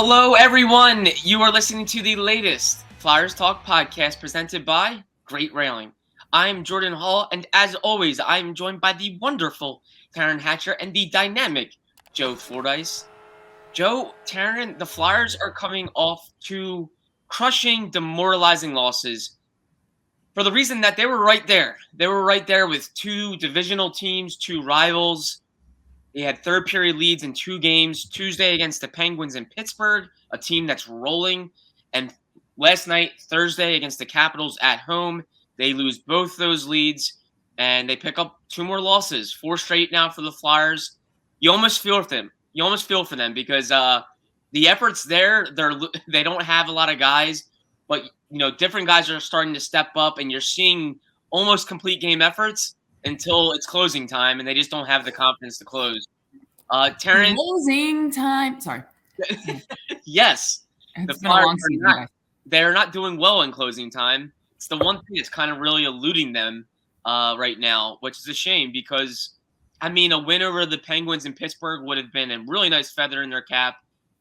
Hello, everyone. You are listening to the latest Flyers Talk podcast presented by Great Railing. I'm Jordan Hall, and as always, I'm joined by the wonderful Taryn Hatcher and the dynamic Joe Fordyce. Joe, Taryn, the Flyers are coming off two crushing, demoralizing losses for the reason that they were right there. They were right there with two divisional teams, two rivals. They had third period leads in two games, Tuesday against the Penguins in Pittsburgh, a team that's rolling, and last night, Thursday, against the Capitals at home. They lose both those leads, and they pick up two more losses, four straight now for the Flyers. You almost feel for them. You almost feel for them because the effort's there. They don't have a lot of guys, but different guys are starting to step up, and you're seeing almost complete game efforts until it's closing time, and they just don't have the confidence to close. Taryn, closing time. Sorry. Yes, the Flyers they're not doing well in closing time. It's the one thing that's kind of really eluding them right now, which is a shame because, a win over the Penguins in Pittsburgh would have been a really nice feather in their cap.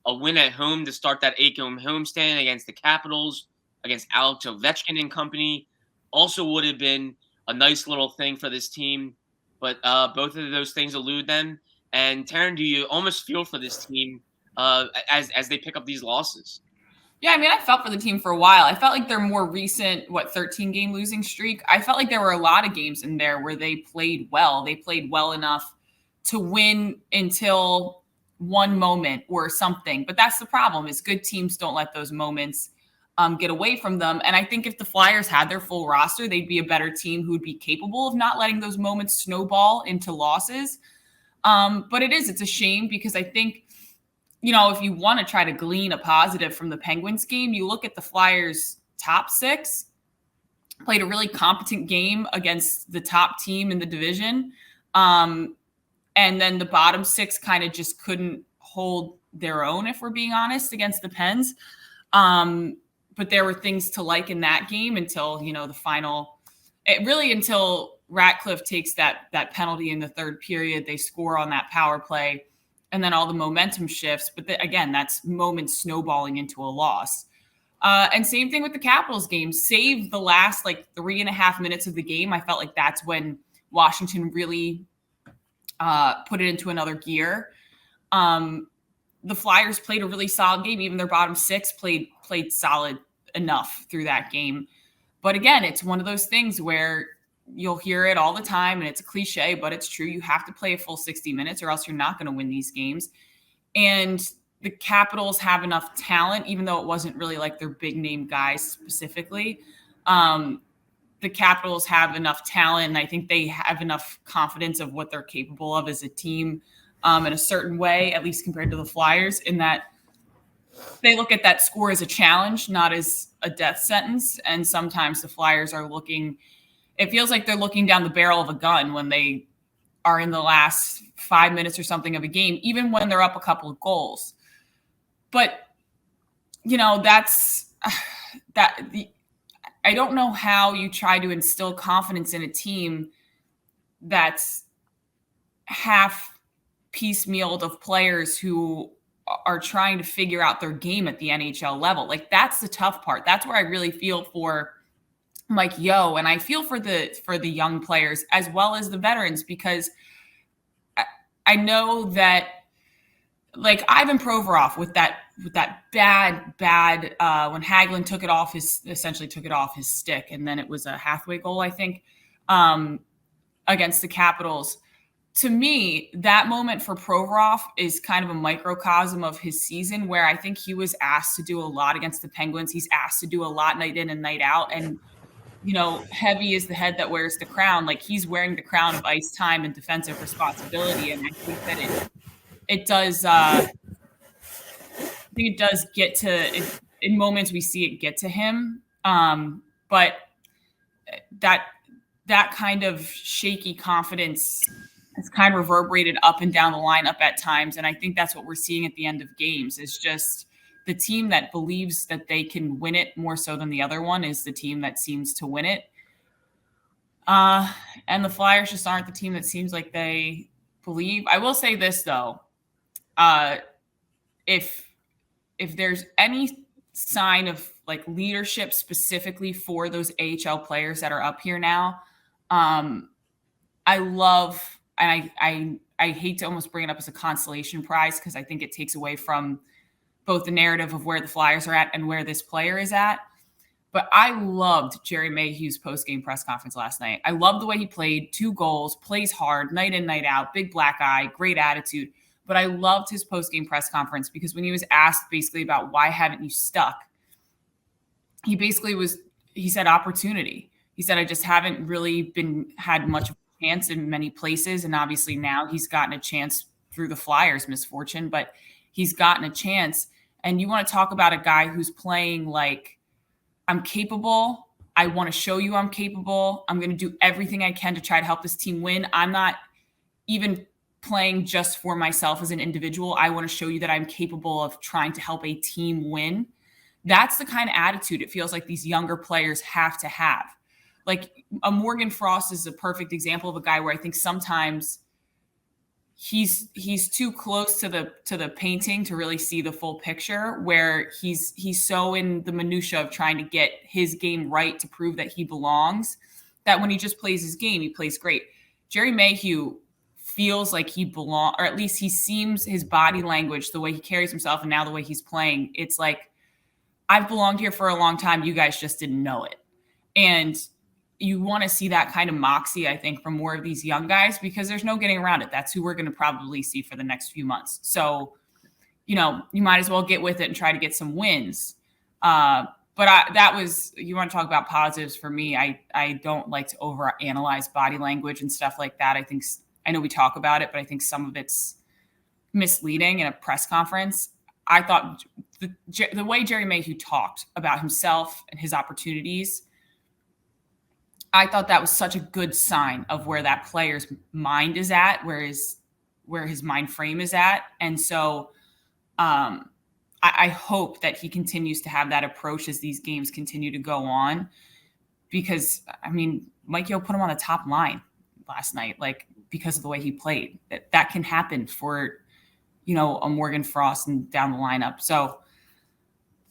A win at home to start that 8-game homestand against the Capitals, against Alex Ovechkin and company, also would have been a nice little thing for this team. But both of those things elude them. And Taryn, do you almost feel for this team as they pick up these losses? Yeah, I felt for the team for a while. I felt like their more recent, 13-game losing streak, I felt like there were a lot of games in there where they played well. They played well enough to win until one moment or something. But that's the problem, is good teams don't let those moments get away from them. And I think if the Flyers had their full roster, they'd be a better team who would be capable of not letting those moments snowball into losses. But it's a shame because I think, if you want to try to glean a positive from the Penguins game, you look at the Flyers' top six, played a really competent game against the top team in the division. And then the bottom six kind of just couldn't hold their own, if we're being honest, against the Pens. But there were things to like in that game until, the final, until Ratcliffe takes that penalty in the third period. They score on that power play, and then all the momentum shifts. But again, that's moments snowballing into a loss. And same thing with the Capitals game. Save the last 3.5 minutes of the game. I felt like that's when Washington really put it into another gear. The Flyers played a really solid game. Even their bottom six played solid enough through that game. But again, it's one of those things where you'll hear it all the time, and it's a cliche, but it's true. You have to play a full 60 minutes or else you're not going to win these games. And the Capitals have enough talent, even though it wasn't really their big name guys specifically. The Capitals have enough talent, and I think they have enough confidence of what they're capable of as a team in a certain way, at least compared to the Flyers, in that they look at that score as a challenge, not as a death sentence. And sometimes the Flyers are it feels like they're looking down the barrel of a gun when they are in the last 5 minutes or something of a game, even when they're up a couple of goals. But, I don't know how you try to instill confidence in a team that's half piecemealed of players who are trying to figure out their game at the NHL level. That's the tough part. That's where I really feel for Mike Yeo, and I feel for the young players as well as the veterans, because I know that Ivan Provorov with that bad when Hagelin essentially took it off his stick, and then it was a Hathaway goal, I think, against the Capitals. To me, that moment for Provorov is kind of a microcosm of his season, where I think he was asked to do a lot against the Penguins. He's asked to do a lot night in and night out, and heavy is the head that wears the crown. He's wearing the crown of ice time and defensive responsibility. And I think that it does get to, in moments we see it get to him. But that kind of shaky confidence has kind of reverberated up and down the lineup at times. And I think that's what we're seeing at the end of games, is just the team that believes that they can win it more so than the other one is the team that seems to win it. And the Flyers just aren't the team that seems like they believe. I will say this, though. If if there's any sign of like leadership specifically for those AHL players that are up here now, I love, and I hate to almost bring it up as a consolation prize because I think it takes away from both the narrative of where the Flyers are at and where this player is at. But I loved Jerry Mayhew's post-game press conference last night. I loved the way he played, 2 goals, plays hard, night in, night out, big black eye, great attitude. But I loved his post-game press conference because when he was asked basically about why haven't you stuck, he said opportunity. He said, I just haven't really had much of a chance in many places. And obviously now he's gotten a chance through the Flyers misfortune, but he's gotten a chance. And you want to talk about a guy who's playing like, I'm capable. I want to show you I'm capable. I'm going to do everything I can to try to help this team win. I'm not even playing just for myself as an individual. I want to show you that I'm capable of trying to help a team win. That's the kind of attitude it feels like these younger players have to have. Like a Morgan Frost is a perfect example of a guy where I think sometimes he's too close to the painting to really see the full picture, where he's so in the minutia of trying to get his game right to prove that he belongs, that when he just plays his game, he plays great. Jerry Mayhew feels like he belongs, or at least he seems, his body language, the way he carries himself, and now the way he's playing, it's like, I've belonged here for a long time. You guys just didn't know it. And you want to see that kind of moxie, I think, from more of these young guys, because there's no getting around it. That's who we're going to probably see for the next few months. So, you might as well get with it and try to get some wins. But that was, you want to talk about positives for me. I don't like to overanalyze body language and stuff like that. I know we talk about it, but I think some of it's misleading in a press conference. I thought the way Jerry Mayhew talked about himself and his opportunities, I thought that was such a good sign of where that player's mind is at, where his mind frame is at. And so I hope that he continues to have that approach as these games continue to go on, because, I mean, Mike Yeo put him on the top line last night, like, because of the way he played. That can happen for, a Morgan Frost and down the lineup. So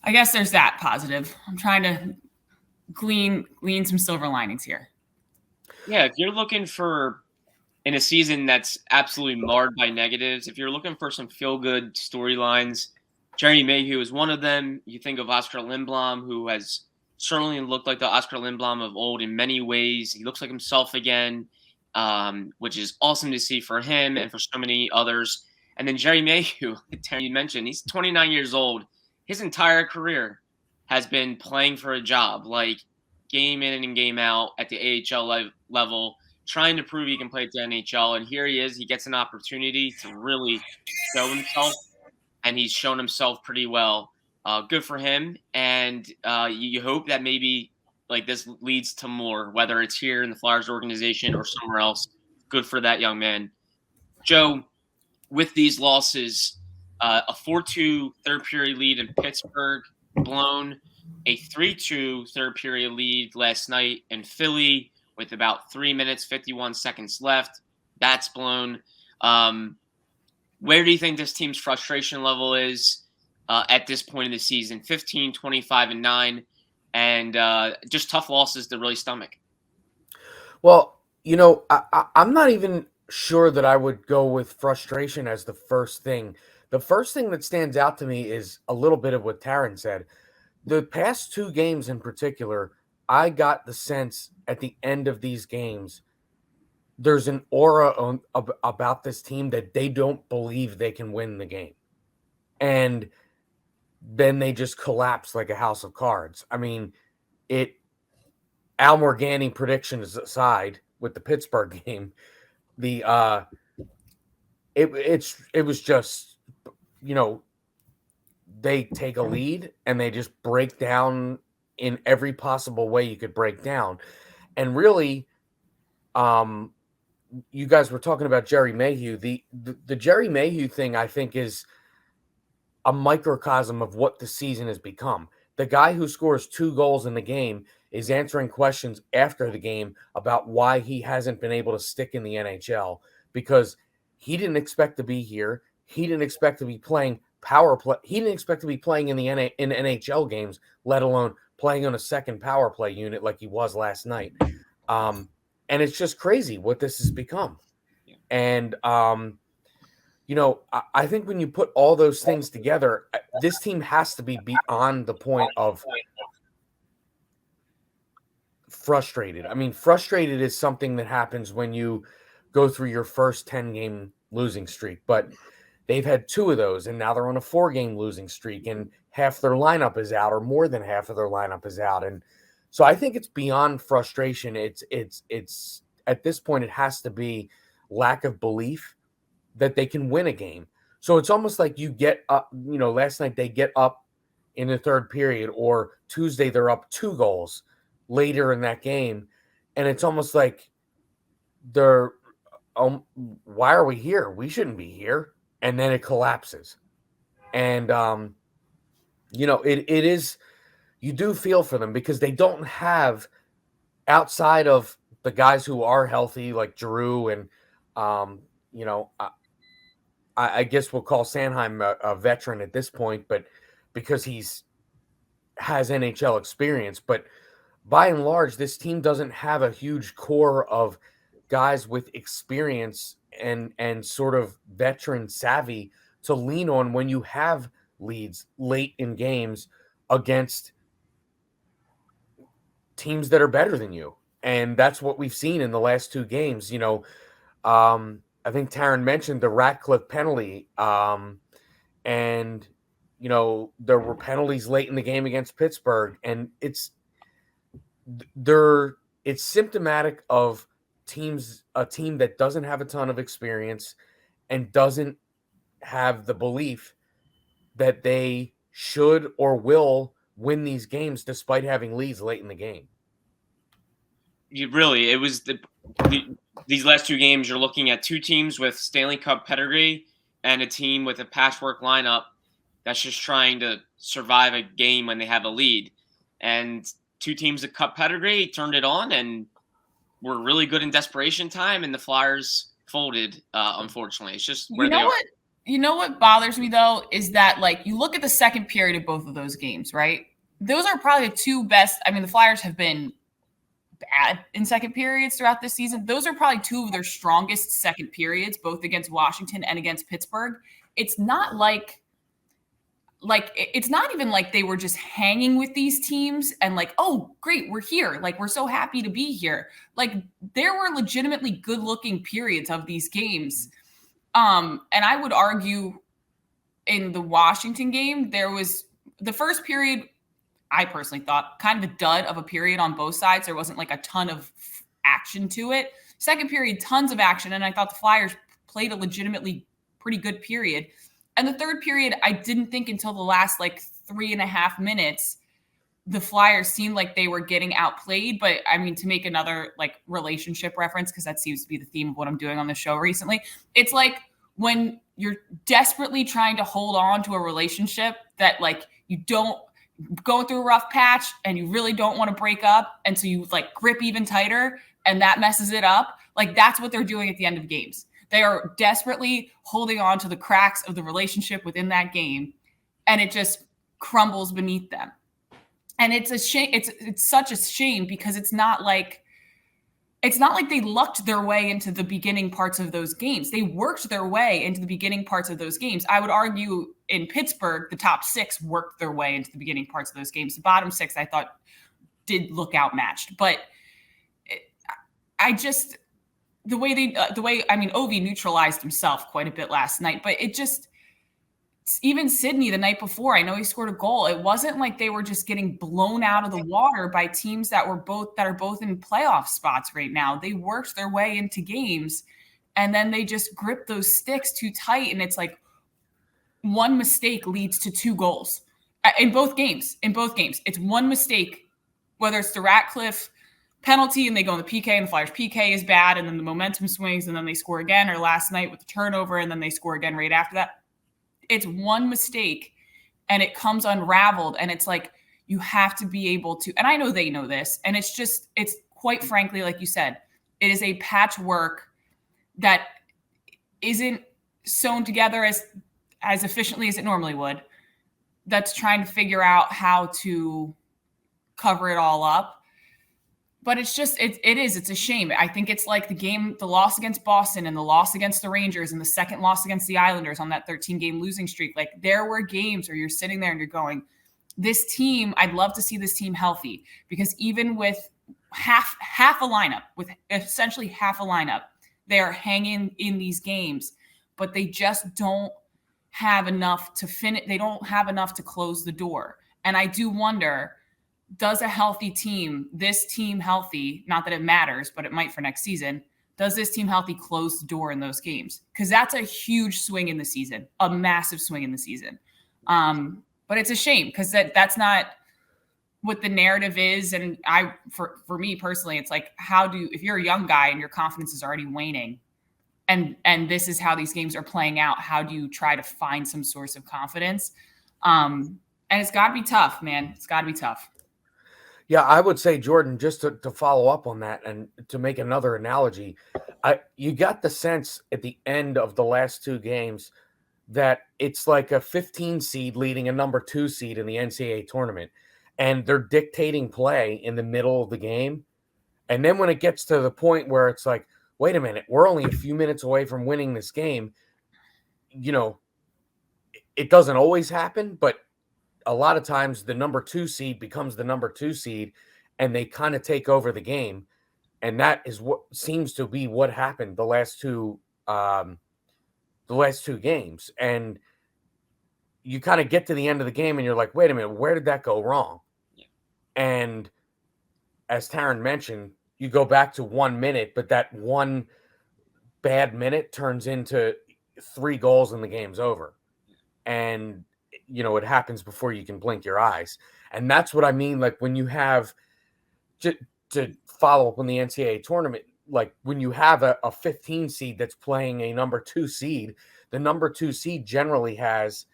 I guess there's that positive. I'm trying to glean some silver linings here. Yeah, if you're looking for, in a season that's absolutely marred by negatives, if you're looking for some feel-good storylines, Jerry Mayhew is one of them. You think of Oscar Lindblom, who has certainly looked like the Oscar Lindblom of old in many ways. He looks like himself again, which is awesome to see for him and for so many others. And then Jerry Mayhew, you mentioned, he's 29 years old. His entire career has been playing for a job, like game in and game out at the AHL level, trying to prove he can play at the NHL. And here he is. He gets an opportunity to really show himself, and he's shown himself pretty well. Good for him. And you hope that maybe like this leads to more, whether it's here in the Flyers organization or somewhere else. Good for that young man. Joe, with these losses, a 4-2 third period lead in Pittsburgh blown, a 3-2 third period lead last night in Philly with about 3 minutes, 51 seconds left. That's blown. Where do you think this team's frustration level is at this point in the season? 15, 25, and 9, and just tough losses to really stomach. Well, I'm not even sure that I would go with frustration as the first thing. The first thing that stands out to me is a little bit of what Taryn said. The past 2 games in particular, I got the sense at the end of these games, there's an aura about this team that they don't believe they can win the game. And then they just collapse like a house of cards. I mean, Al Morganti predictions aside with the Pittsburgh game, it was just, they take a lead and they just break down in every possible way you could break down. And really, you guys were talking about Jerry Mayhew. The Jerry Mayhew thing, I think, is a microcosm of what the season has become. The guy who scores 2 goals in the game is answering questions after the game about why he hasn't been able to stick in the NHL, because he didn't expect to be here. He didn't expect to be playing power play. He didn't expect to be playing in the in NHL games, let alone playing on a second power play unit like he was last night. And it's just crazy what this has become. Yeah. And I think when you put all those things together, this team has to be beyond the point of frustrated. I mean, frustrated is something that happens when you go through your first 10-game losing streak, but they've had 2 of those, and now they're on a 4-game losing streak, and half their lineup is out, or more than half of their lineup is out. And so I think it's beyond frustration. It's at this point, it has to be lack of belief that they can win a game. So it's almost like you get up, last night they get up in the third period, or Tuesday they're up 2 goals later in that game. And it's almost like they're, why are we here? We shouldn't be here. And then it collapses. And, it is, you do feel for them because they don't have, outside of the guys who are healthy, like Giroux and, I guess we'll call Sanheim a veteran at this point, but because has NHL experience. But by and large, this team doesn't have a huge core of guys with experience and sort of veteran savvy to lean on when you have leads late in games against teams that are better than you. And that's what we've seen in the last 2 games. I think Taryn mentioned the Ratcliffe penalty. And there were penalties late in the game against Pittsburgh, and it's symptomatic of a team that doesn't have a ton of experience and doesn't have the belief that they should or will win these games despite having leads late in the game. It was these last 2 games, you're looking at 2 teams with Stanley Cup pedigree and a team with a patchwork lineup that's just trying to survive a game when they have a lead. And 2 teams of Cup pedigree turned it on and were really good in desperation time, and the Flyers folded, unfortunately. It's just where they are. You know what bothers me, though, is that, you look at the second period of both of those games, right? Those are probably the 2 best. I mean, the Flyers have been bad in second periods throughout this season. Those are probably 2 of their strongest second periods, both against Washington and against Pittsburgh. It's not it's not even like they were just hanging with these teams and oh, great, we're here. We're so happy to be here. There were legitimately good-looking periods of these games. And I would argue in the Washington game, there was the first period, I personally thought, kind of a dud of a period on both sides. There wasn't a ton of action to it. Second period, tons of action. And I thought the Flyers played a legitimately pretty good period. And the third period, I didn't think until the last 3.5 minutes, the Flyers seemed like they were getting outplayed. But I mean, to make another relationship reference, because that seems to be the theme of what I'm doing on the show recently, it's like when you're desperately trying to hold on to a relationship that you don't go through a rough patch and you really don't want to break up. And so you grip even tighter and that messes it up. That's what they're doing at the end of games. They are desperately holding on to the cracks of the relationship within that game, and it just crumbles beneath them. And it's a shame. It's such a shame because it's not like they lucked their way into the beginning parts of those games. They worked their way into the beginning parts of those games. I would argue in Pittsburgh, the top 6 worked their way into the beginning parts of those games. The bottom 6, I thought, did look outmatched. But Ovi neutralized himself quite a bit last night, but even Sidney the night before, I know he scored a goal. It wasn't like they were just getting blown out of the water by teams that are both in playoff spots right now. They worked their way into games, and then they just gripped those sticks too tight. And it's one mistake leads to 2 goals in both games. It's one mistake, whether it's the Ratcliffe penalty and they go in the PK and the Flyers PK is bad, and then the momentum swings and then they score again, or last night with the turnover and then they score again right after that. It's one mistake and it comes unraveled, and it's you have to be able to, and I know they know this, and it's quite frankly, like you said, it is a patchwork that isn't sewn together as as efficiently as it normally would, that's trying to figure out how to cover it all up. But it's a shame. I think it's like the loss against Boston and the loss against the Rangers and the second loss against the Islanders on that 13-game losing streak. Like, there were games where you're sitting there and you're going, this team, I'd love to see this team healthy, because even with half a lineup, with essentially half a lineup, they are hanging in these games, but they just don't have enough to finish. They don't have enough to close the door. And I do wonder, does a healthy team, this team healthy, not that it matters, but it might for next season, does this team healthy close the door in those games? Because that's a huge swing in the season, a massive swing in the season. But it's a shame, because that's not what the narrative is. And for me personally, it's like, if you're a young guy and your confidence is already waning, and this is how these games are playing out, how do you try to find some source of confidence? And it's got to be tough, man. It's got to be tough. Yeah, I would say, Jordan, just to follow up on that and to make another analogy, you got the sense at the end of the last two games that it's like a 15 seed leading a number 2 seed in the NCAA tournament, and they're dictating play in the middle of the game. And then when it gets to the point where it's like, wait a minute, we're only a few minutes away from winning this game, it doesn't always happen, but a lot of times the number 2 seed becomes the number 2 seed, and they kind of take over the game. And that is what seems to be what happened the last two games. And you kind of get to the end of the game and you're like, wait a minute, where did that go wrong? Yeah. And as Taryn mentioned, you go back to 1 minute, but that one bad minute turns into 3 goals and the game's over. And it happens before you can blink your eyes. And that's what I mean. Like, when you have, to follow up on the NCAA tournament, like when you have a 15 seed that's playing a number 2 seed, the number 2 seed generally has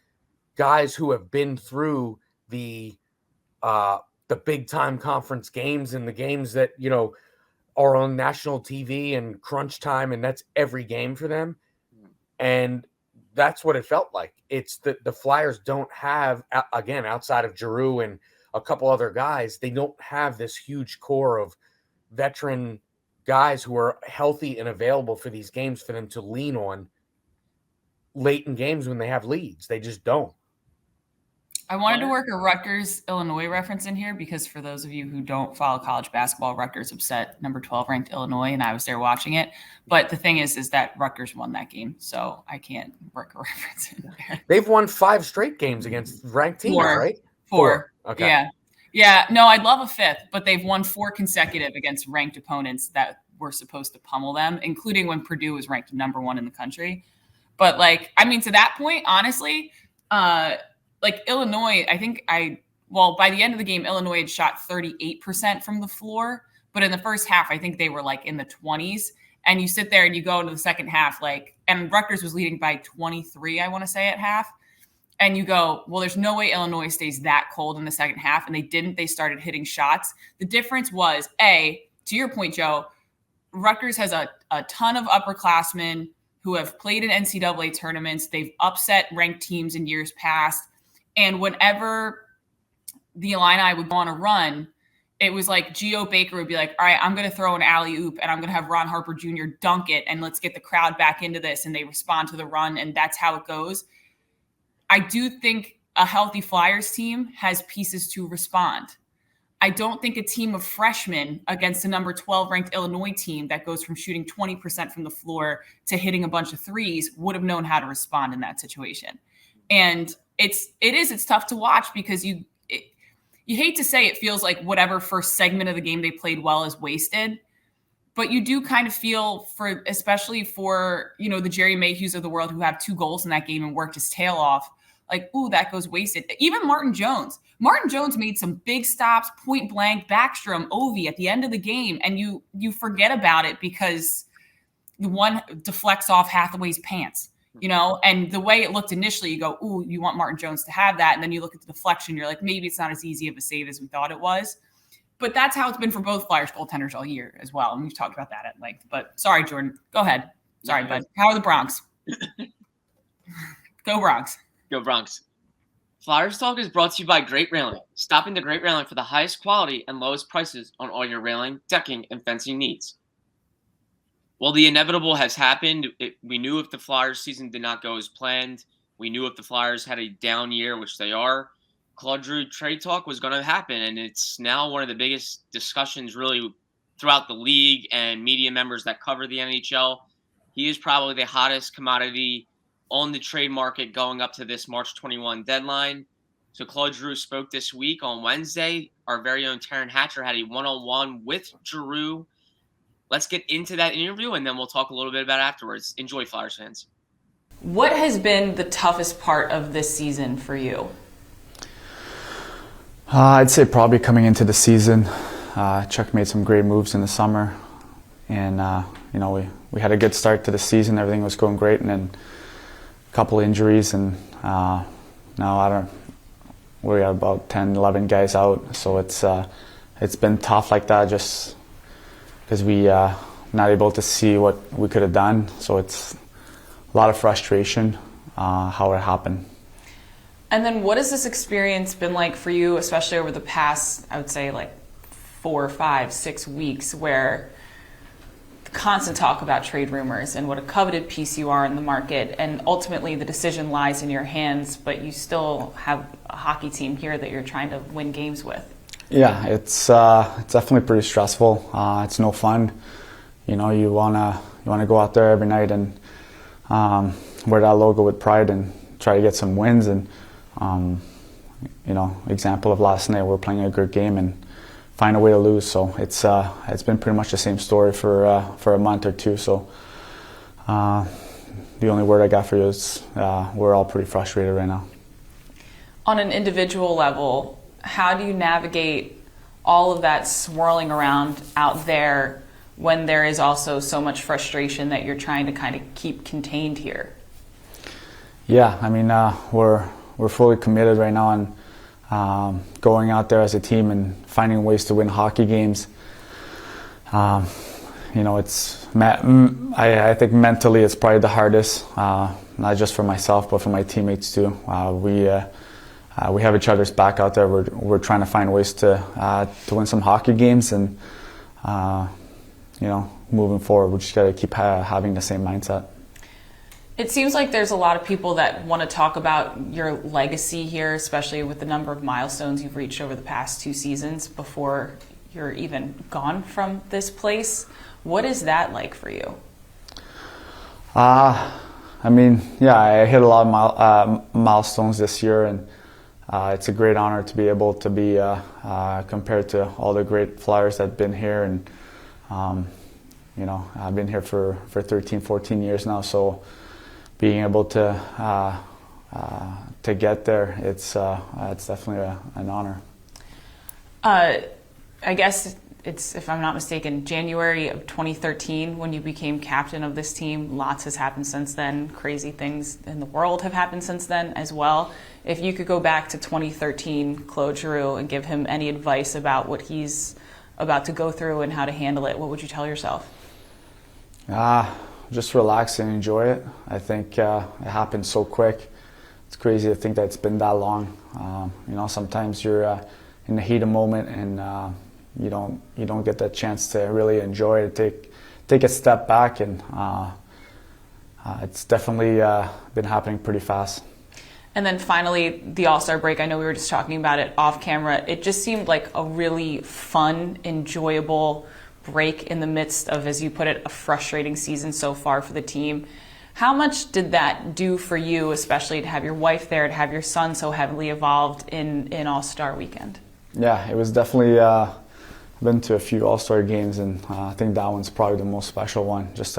guys who have been through the big time conference games and the games that, are on national TV and crunch time. And that's every game for them. And that's what it felt like. It's the Flyers don't have, again, outside of Giroux and a couple other guys, they don't have this huge core of veteran guys who are healthy and available for these games for them to lean on late in games when they have leads. They just don't. I wanted to work a Rutgers, Illinois reference in here, because for those of you who don't follow college basketball, Rutgers upset number 12 ranked Illinois, and I was there watching it. But the thing is that Rutgers won that game, so I can't work a reference in there. They've won 5 straight games against ranked teams, right? 4. Okay. Yeah. Yeah. No, I'd love a 5th, but they've won 4 consecutive against ranked opponents that were supposed to pummel them, including when Purdue was ranked number 1 in the country. But to that point, honestly, Illinois, by the end of the game, Illinois had shot 38% from the floor. But in the first half, I think they were in the 20s. And you sit there and you go into the second half, and Rutgers was leading by 23, I want to say, at half. And you go, well, there's no way Illinois stays that cold in the second half. And they didn't. They started hitting shots. The difference was, to your point, Joe, Rutgers has a ton of upperclassmen who have played in NCAA tournaments. They've upset ranked teams in years past. And whenever the Illini would go on a run, it was like Geo Baker would be like, all right, I'm going to throw an alley-oop and I'm going to have Ron Harper Jr. dunk it, and let's get the crowd back into this. And they respond to the run, and that's how it goes. I do think a healthy Flyers team has pieces to respond. I don't think a team of freshmen against a number 12 ranked Illinois team that goes from shooting 20% from the floor to hitting a bunch of threes would have known how to respond in that situation. And it's tough to watch, because you hate to say it feels like whatever first segment of the game they played well is wasted, but you do kind of feel especially for, the Jerry Mayhews of the world who have 2 goals in that game and worked his tail off, ooh, that goes wasted. Even Martin Jones made some big stops, point blank, Backstrom, Ovi at the end of the game. And you forget about it because the one deflects off Hathaway's pants. And the way it looked initially, you go, ooh, you want Martin Jones to have that. And then you look at the deflection, you're like, maybe it's not as easy of a save as we thought it was. But that's how it's been for both Flyers goaltenders all year as well. And we've talked about that at length. But sorry, Jordan, go ahead. Sorry, bud. How are the Bronx? Go Bronx. Go Bronx. Flyers Talk is brought to you by Great Railing. Stop into Great Railing for the highest quality and lowest prices on all your railing, decking, and fencing needs. Well, the inevitable has happened. We knew if the Flyers season did not go as planned, we knew if the Flyers had a down year, which they are, Claude Giroux trade talk was going to happen. And it's now one of the biggest discussions really throughout the league and media members that cover the NHL. He is probably the hottest commodity on the trade market going up to this March 21 deadline. So Claude Giroux spoke this week on Wednesday. Our very own Taryn Hatcher had a one-on-one with Giroux. Let's get into that interview, and then we'll talk a little bit about it afterwards. Enjoy, Flyers fans. What has been the toughest part of this season for you? I'd say probably coming into the season. Chuck made some great moves in the summer, and we had a good start to the season. Everything was going great, and then a couple injuries, and now we got about 10, 11 guys out. So it's been tough like that, just because we not able to see what we could have done. So it's a lot of frustration how it happened. And then what has this experience been like for you, especially over the past, I would say, like 4, 5, 6 weeks, where the constant talk about trade rumors and what a coveted piece you are in the market, and ultimately the decision lies in your hands, but you still have a hockey team here that you're trying to win games with? Yeah, it's definitely pretty stressful. It's no fun. You wanna go out there every night and wear that logo with pride and try to get some wins. And example of last night, we're playing a good game and find a way to lose. So it's been pretty much the same story for a month or two. So the only word I got for you is we're all pretty frustrated right now. On an individual level, how do you navigate all of that swirling around out there when there is also so much frustration that you're trying to kind of keep contained here? Yeah, I mean, we're fully committed right now on going out there as a team and finding ways to win hockey games. I think mentally it's probably the hardest, not just for myself but for my teammates too. We have each other's back out there. We're trying to find ways to win some hockey games, and moving forward, we just got to keep having the same mindset. It seems like there's a lot of people that want to talk about your legacy here, especially with the number of milestones you've reached over the past 2 seasons before you're even gone from this place. What is that like for you? I hit a lot of milestones this year, and it's a great honor to be able to be compared to all the great Flyers that have been here. And I've been here for 13, 14 years now, so being able to get there, it's definitely an honor. I guess it's, if I'm not mistaken, January of 2013 when you became captain of this team. Lots has happened since then. Crazy things in the world have happened since then as well. If you could go back to 2013, Claude Giroux, and give him any advice about what he's about to go through and how to handle it, what would you tell yourself? Just relax and enjoy it. I think it happened so quick. It's crazy to think that it's been that long. Sometimes you're in the heat of moment, and you don't get that chance to really enjoy it, take a step back, and it's definitely been happening pretty fast. And then finally, the All-Star break. I know we were just talking about it off camera. It just seemed like a really fun, enjoyable break in the midst of, as you put it, a frustrating season so far for the team. How much did that do for you, especially to have your wife there, to have your son so heavily involved in All-Star weekend? Yeah, it was definitely, been to a few All-Star games, and I think that one's probably the most special one, just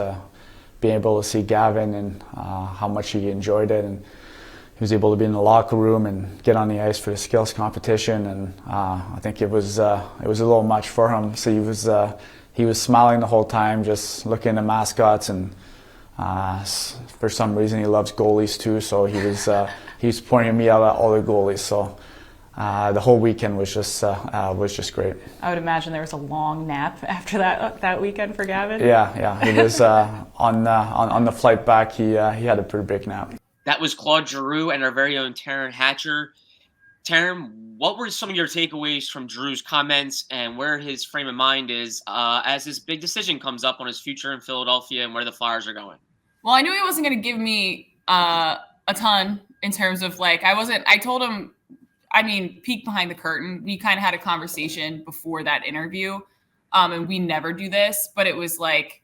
being able to see Gavin and how much he enjoyed it, and he was able to be in the locker room and get on the ice for the skills competition, and I think it was a little much for him. So he was smiling the whole time, just looking at mascots, and for some reason he loves goalies too. So he was pointing me out at all the goalies. So the whole weekend was just great. I would imagine there was a long nap after that weekend for Gavin. Yeah. He was on the flight back. He had a pretty big nap. That was Claude Giroux and our very own Taryn Hatcher. Taryn, what were some of your takeaways from Giroux's comments and where his frame of mind is as this big decision comes up on his future in Philadelphia and where the Flyers are going? Well, I knew he wasn't going to give me a ton in terms of I told him, peek behind the curtain. We kind of had a conversation before that interview, and we never do this, but it was like,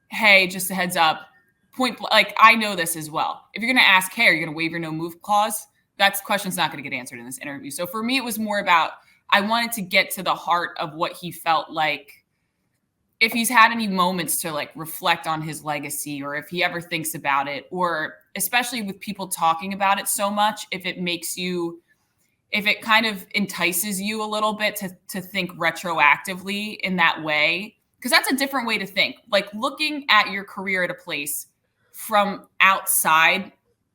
hey, just a heads up, I know this as well. If you're going to ask, hey, are you going to waive your no move clause? That question's not going to get answered in this interview. So for me, it was more about, I wanted to get to the heart of what he felt like, if he's had any moments to reflect on his legacy, or if he ever thinks about it, or especially with people talking about it so much, if it kind of entices you a little bit to think retroactively in that way, because that's a different way to think. Like, looking at your career at a place from outside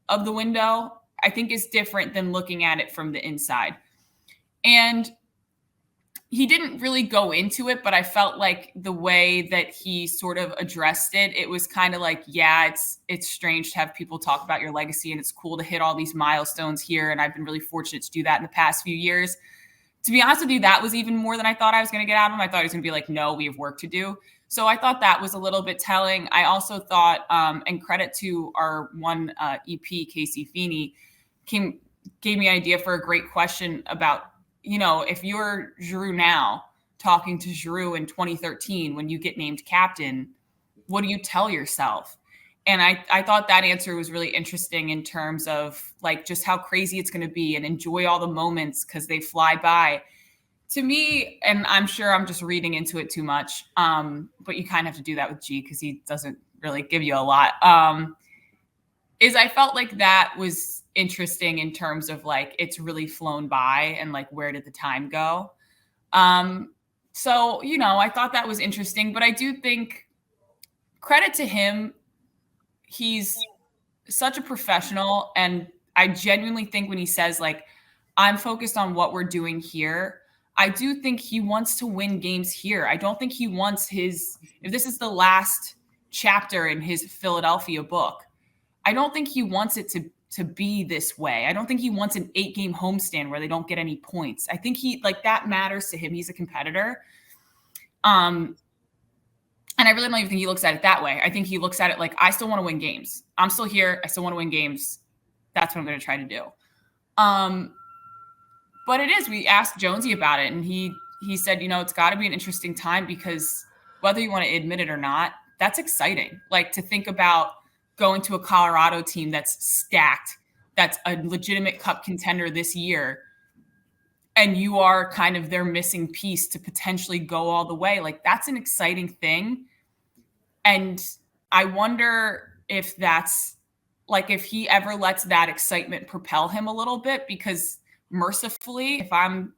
of the window, I think is different than looking at it from the inside. And he didn't really go into it, but I felt like the way that he sort of addressed it, it was kind of like, yeah, it's strange to have people talk about your legacy, and it's cool to hit all these milestones here. And I've been really fortunate to do that in the past few years. To be honest with you, that was even more than I thought I was going to get out of him. I thought he was going to be like, no, we have work to do. So I thought that was a little bit telling. I also thought, and credit to our one EP, Casey Feeney, gave me an idea for a great question about, if you're Giroux now talking to Giroux in 2013, when you get named captain, what do you tell yourself? And I thought that answer was really interesting in terms of just how crazy it's going to be, and enjoy all the moments because they fly by. To me, and I'm sure I'm just reading into it too much, but you kind of have to do that with G because he doesn't really give you a lot, is I felt like that was interesting in terms of it's really flown by, and where did the time go? So, I thought that was interesting, but I do think, credit to him, he's such a professional. And I genuinely think when he says I'm focused on what we're doing here, I do think he wants to win games here. I don't think he wants if this is the last chapter in his Philadelphia book, I don't think he wants it to be this way. I don't think he wants an 8-game homestand where they don't get any points. I think that matters to him. He's a competitor. And I really don't even think he looks at it that way. I think he looks at it like, I still want to win games. I'm still here. I still want to win games. That's what I'm going to try to do. But it is, we asked Jonesy about it, and he said, it's got to be an interesting time, because whether you want to admit it or not, that's exciting. To think about going to a Colorado team that's stacked, that's a legitimate cup contender this year, and you are kind of their missing piece to potentially go all the way. That's an exciting thing. And I wonder if that's if he ever lets that excitement propel him a little bit, because mercifully, if I'm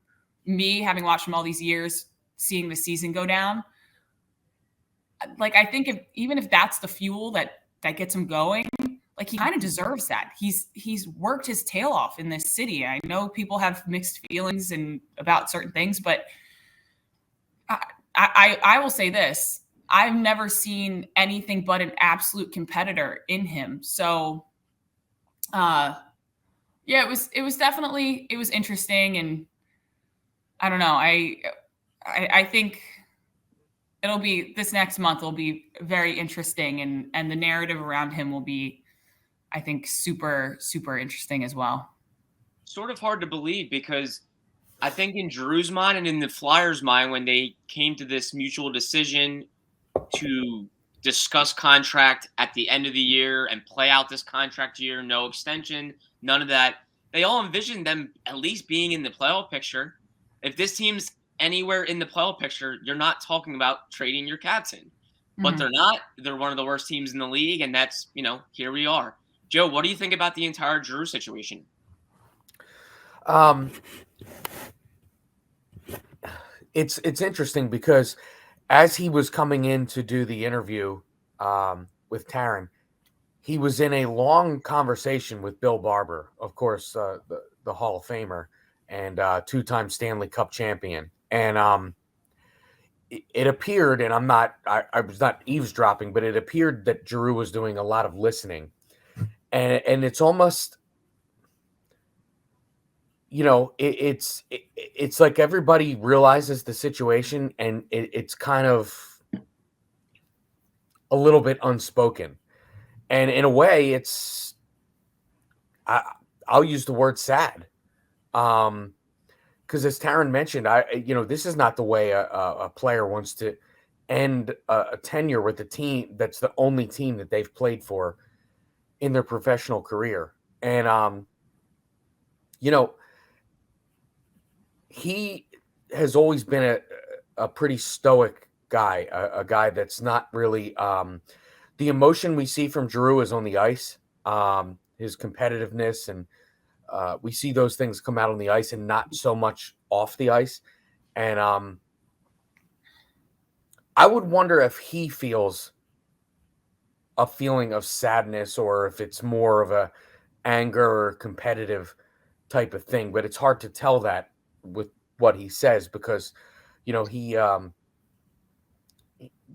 me, having watched him all these years, seeing the season go down, I think even if that's the fuel that gets him going, he kind of deserves that. He's worked his tail off in this city. I know people have mixed feelings about certain things, but I will say this. I've never seen anything but an absolute competitor in him. So, yeah, it was definitely, it was interesting. And I don't know. I think it'll be, this next month will be very interesting, and the narrative around him will be, I think, super, super interesting as well. Sort of hard to believe, because I think in Giroux's mind and in the Flyers' mind, when they came to this mutual decision to discuss contract at the end of the year and play out this contract year, no extension, none of that, they all envisioned them at least being in the playoff picture. If this team's anywhere in the playoff picture, you're not talking about trading your captain. But they're not. They're one of the worst teams in the league, and that's, here we are. Joe, what do you think about the entire Giroux situation? It's interesting, because as he was coming in to do the interview with Taryn, he was in a long conversation with Bill Barber, of course, the Hall of Famer and 2-time Stanley Cup champion. And it appeared, and I was not eavesdropping, but it appeared that Giroux was doing a lot of listening. and it's almost, it's like everybody realizes the situation, and it's kind of a little bit unspoken. And in a way, I, I'll use the word sad. Because as Taryn mentioned, this is not the way a player wants to end a tenure with a team that's the only team that they've played for in their professional career. And you know, he has always been a pretty stoic guy, a guy that's not really the emotion we see from Giroux is on the ice, his competitiveness, and we see those things come out on the ice and not so much off the ice. And I would wonder if he feels a feeling of sadness or if it's more of a anger or competitive type of thing. But it's hard to tell that with what he says because, he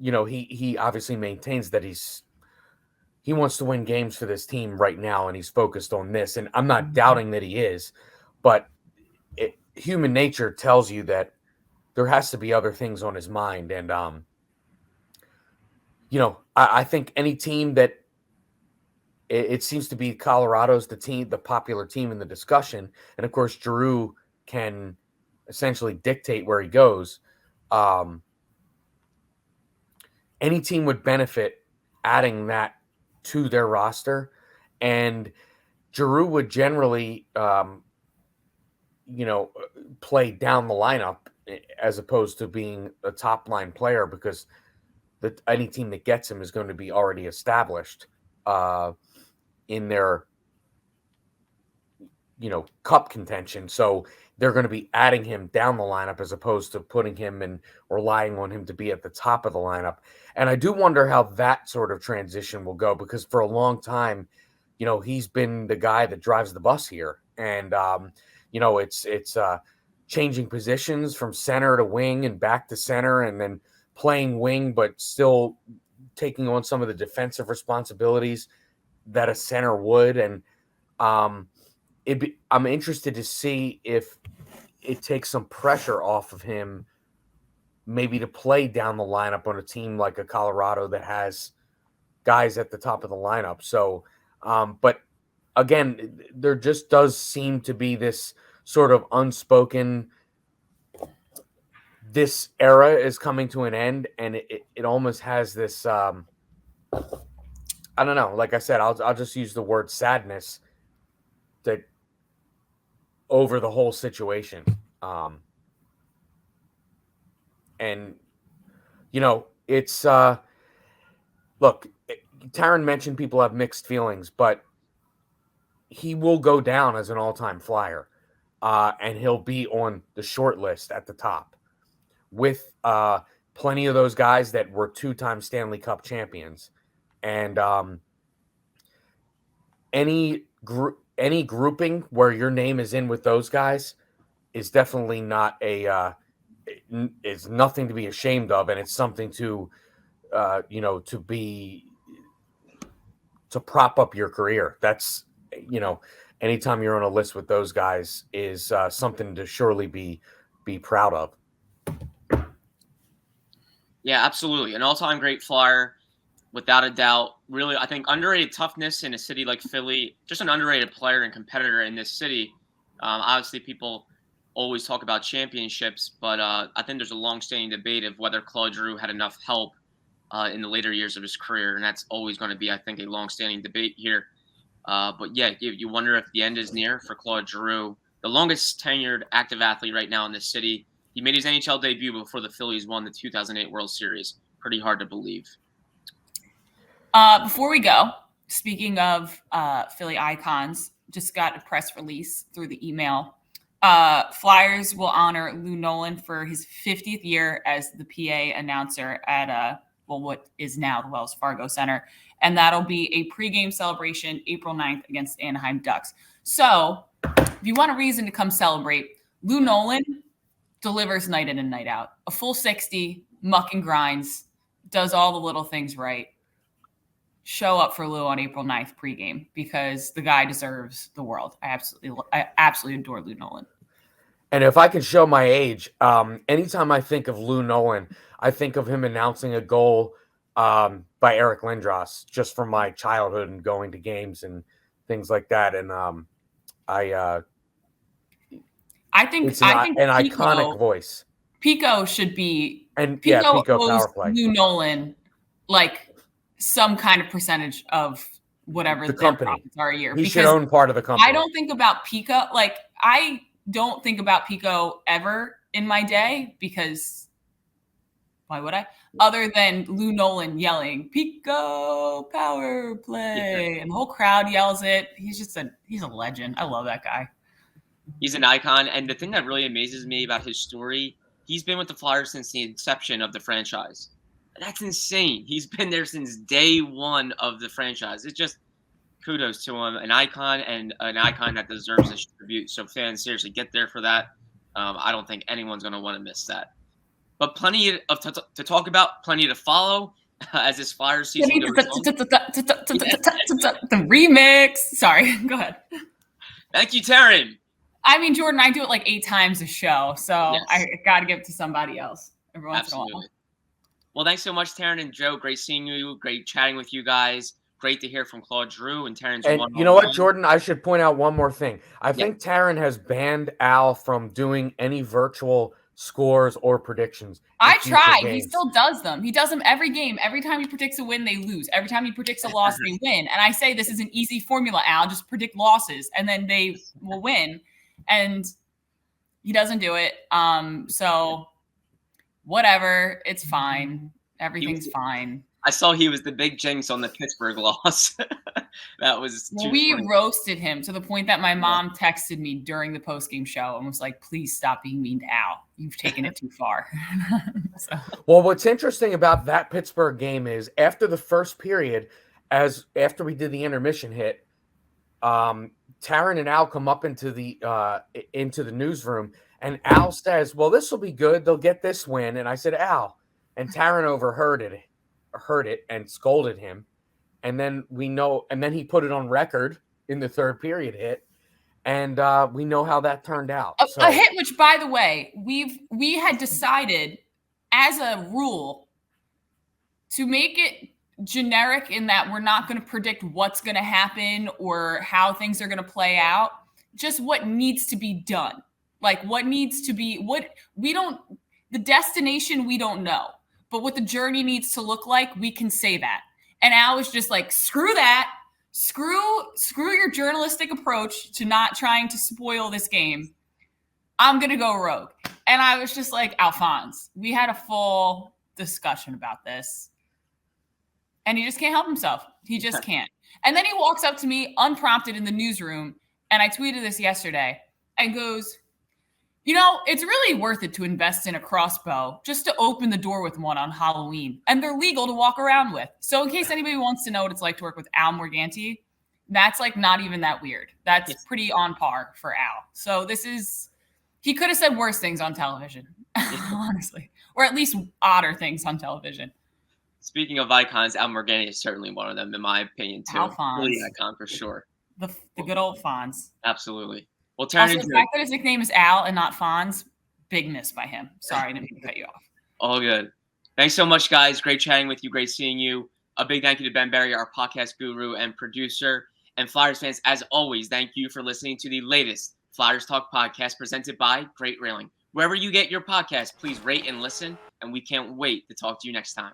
he obviously maintains that he wants to win games for this team right now and he's focused on this. And I'm not doubting that he is, but human nature tells you that there has to be other things on his mind. And, I think any team that it seems to be Colorado's the popular team in the discussion. And of course, Giroux can essentially dictate where he goes. Any team would benefit adding that to their roster. And Giroux would generally, play down the lineup as opposed to being a top line player because any team that gets him is going to be already established in their cup contention. So they're going to be adding him down the lineup as opposed to putting him in or relying on him to be at the top of the lineup. And I do wonder how that sort of transition will go because for a long time, he's been the guy that drives the bus here. And, it's changing positions from center to wing and back to center and then playing wing, but still taking on some of the defensive responsibilities that a center would. And I'm interested to see if it takes some pressure off of him, maybe to play down the lineup on a team like a Colorado that has guys at the top of the lineup. So, but again, there just does seem to be this sort of unspoken, this era is coming to an end, and it almost has this, I don't know, like I said, I'll just use the word sadness that over the whole situation. And, it's, look, Taryn mentioned people have mixed feelings, but he will go down as an all-time Flyer, and he'll be on the short list at the top with plenty of those guys that were two-time Stanley Cup champions. And any grouping where your name is in with those guys is definitely not is nothing to be ashamed of, and it's something to to prop up your career. That's anytime you're on a list with those guys is something to surely be proud of. Yeah, absolutely. An all-time great Flyer, without a doubt. Really, I think underrated toughness in a city like Philly. Just an underrated player and competitor in this city. Obviously, people always talk about championships, but I think there's a long-standing debate of whether Claude Giroux had enough help in the later years of his career, and that's always going to be, I think, a long-standing debate here. But yeah, you wonder if the end is near for Claude Giroux, the longest tenured active athlete right now in this city. He made his NHL debut before the Phillies won the 2008 World Series. Pretty hard to believe. Before we go, speaking of Philly icons, just got a press release through the email. Flyers will honor Lou Nolan for his 50th year as the PA announcer at what is now the Wells Fargo Center. And that'll be a pregame celebration April 9th against the Anaheim Ducks. So if you want a reason to come celebrate, Lou Nolan delivers night in and night out. A full 60, muck and grinds, does all the little things right. show up for Lou on April 9th pregame because the guy deserves the world. I absolutely adore Lou Nolan. And if I can show my age, anytime I think of Lou Nolan, I think of him announcing a goal by Eric Lindros, just from my childhood and going to games and things like that. And I think it's an Pico, iconic voice. Pico should be, and Pico Pico owes power play. Lou Nolan like some kind of percentage of whatever The their company profits are a year. He should own part of the company. I don't think about Pico ever in my day, because why would I? Other than Lou Nolan yelling Pico power play, and the whole crowd yells it. He's a legend. I love that guy. He's an icon, and the thing that really amazes me about his story, he's been with the Flyers since the inception of the franchise. That's insane. He's been there since day one of the franchise. It's just kudos to him, an icon, and an icon that deserves a tribute. So fans, seriously, get there for that. I don't think anyone's going to want to miss that. But plenty of to talk about, plenty to follow as this Flyers season goes on. The remix. Sorry, go ahead. Thank you, Taryn. I mean, Jordan, I do it like 8 times a show, so Yes. I got to give it to somebody else every once Absolutely. in a while. Well, thanks so much, Taryn and Joe. Great seeing you. Great chatting with you guys. Great to hear from Claude Giroux and Taryn's And one-on-one. you know what, Jordan? I should point out one more thing. I think Taryn has banned Al from doing any virtual scores or predictions. I tried. He still does them. He does them every game. Every time he predicts a win, they lose. Every time he predicts a loss, they win. And I say, this is an easy formula, Al. Just predict losses, and then they will win. And he doesn't do it. So whatever. It's fine. Everything's fine. I saw he was the big jinx on the Pittsburgh loss. That was we roasted him to the point that my mom texted me during the postgame show and was like, please stop being mean to Al. You've taken it too far. Well, what's interesting about that Pittsburgh game is after the first period, after we did the intermission hit, Taryn and Al come up into the newsroom, and Al says, well, this will be good. They'll get this win. And I said, Al, and Taryn heard it and scolded him. And then he put it on record in the third period hit. And we know how that turned out. A hit, which, by the way, we had decided as a rule to make it generic in that we're not going to predict what's going to happen or how things are going to play out. Just what needs to be done. Like the destination we don't know. But what the journey needs to look like, we can say that. And Al was just like, screw that. Screw your journalistic approach to not trying to spoil this game. I'm going to go rogue. And I was just like, Alphonse, we had a full discussion about this. And he just can't help himself. He just can't. And then he walks up to me unprompted in the newsroom, and I tweeted this yesterday, and goes, you know, it's really worth it to invest in a crossbow just to open the door with one on Halloween. And they're legal to walk around with. So in case anybody wants to know what it's like to work with Al Morganti, that's like not even that weird. That's pretty on par for Al. So he could have said worse things on television, honestly, or at least odder things on television. Speaking of icons, Al Morganti is certainly one of them, in my opinion, too. Alphonse. Really icon for sure. The good old Fonz. Absolutely. Well, Also, the fact that his nickname is Al and not Fonz, big miss by him. Sorry, I didn't mean to cut you off. All good. Thanks so much, guys. Great chatting with you. Great seeing you. A big thank you to Ben Berry, our podcast guru and producer. And Flyers fans, as always, thank you for listening to the latest Flyers Talk podcast presented by Great Railing. Wherever you get your podcast, please rate and listen. And we can't wait to talk to you next time.